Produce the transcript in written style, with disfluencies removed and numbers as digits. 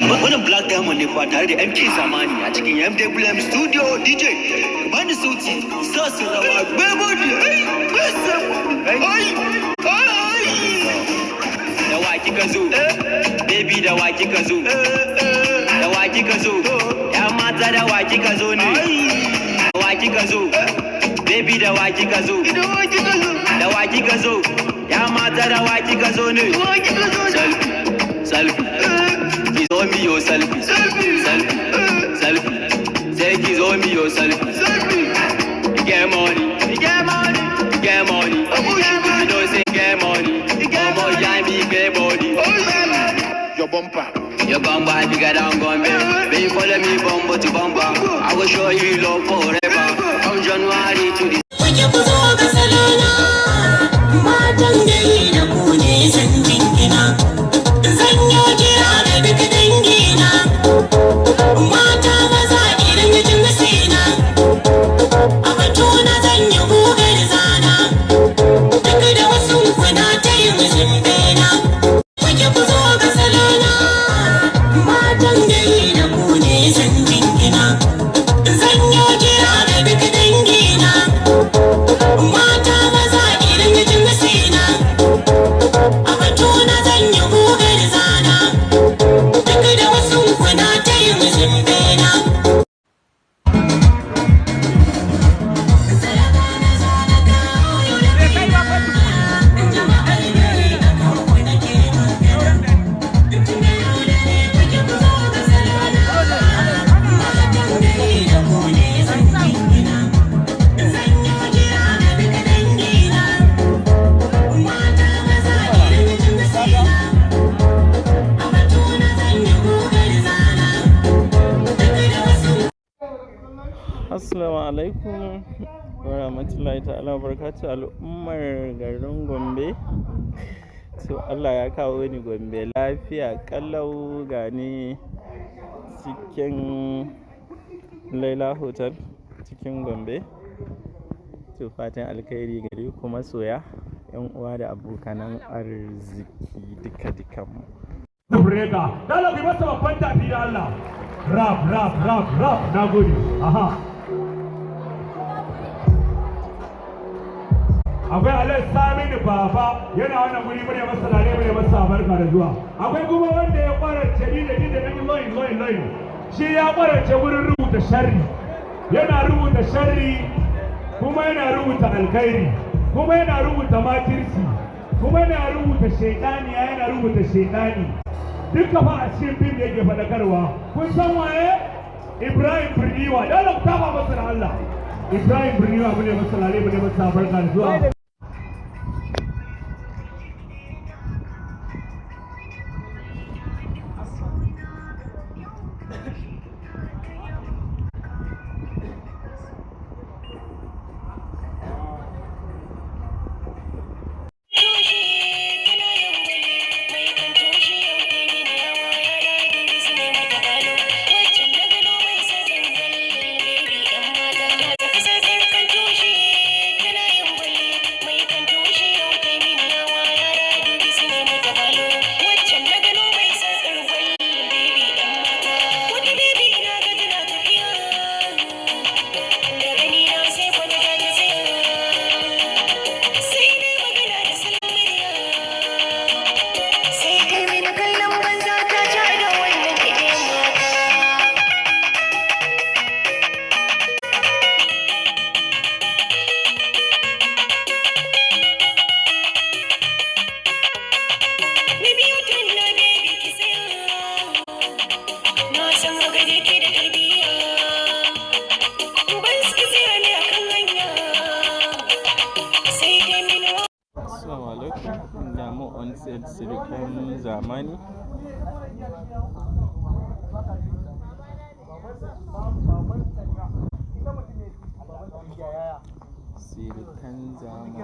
Wannan Black Diamond ne fa tare da MK Zamani a cikin MWM Studio DJ. Bani sauti, sa su rawa, baby, da wa kika zo, baby da wa kika zo, da wa kika zo, ya mata da wa kika zo ne, da wa kika zo, baby da wa kika zo, da wa kika zo, ya mata da wa kika zo ne, selfie, selfie, kizo mi yo selfie, selfie, selfie, say kizo mi yo selfie, selfie, you get money, you get money, you get money, you know say get money, you get money, you get money, your bumper bigger than Gombe, baby follow me bumper to bumper, I will show you love forever, from January to December. Kuke kuzo ga salona, matan gari da ku ne zan jingina, zan yi jira da duk dangina, mata maza idan ya ji masina, a batuna zan yi gugar zana, duk da wasu kuna ta yin zumbena. Kuke kuzo ga salona, matan gari da ku ne zan jingina, zan yi jira da duk dangina, mata maza idan ya ji masina, a batuna zan yi gugar zana, duk da wasu kuna ta yin zumbena. Assalamu alaikum wa rahmatullahi ta'ala wa barakatuh al'ummar garin Gombe. To Allah ya kawo ni Gombe lafiya kallau, gani cikin Laila Hotel cikin Gombe. To fatan alkhairi gare ku masoya, yan uwa da abokanan arziki duka mu. Brega, dala bi masa babban tafi da Allah. Rap, nagode. Aha. Akwai Alai Saminu Baba yana wannan guri bane masa lale bane masa barka da zuwa. Akwai kuma wanda ya kwarace ni da dan loyin. Shi ya kwarace wurin rubuta sharri. Yana rubuta sharri kuma yana rubuta alkhairi, kuma yana rubuta makirci, kuma yana rubuta shaytani, yana rubuta shaytani. Duka fa a cikin fim da yake faɗakarwa. Kun san waye? Ibrahim Birniwa. Dole ku taba masa da Allah. Ibrahim Birniwa bane masa lale bane masa barka da zuwa. Sirikan zamani. Sirikan zamani.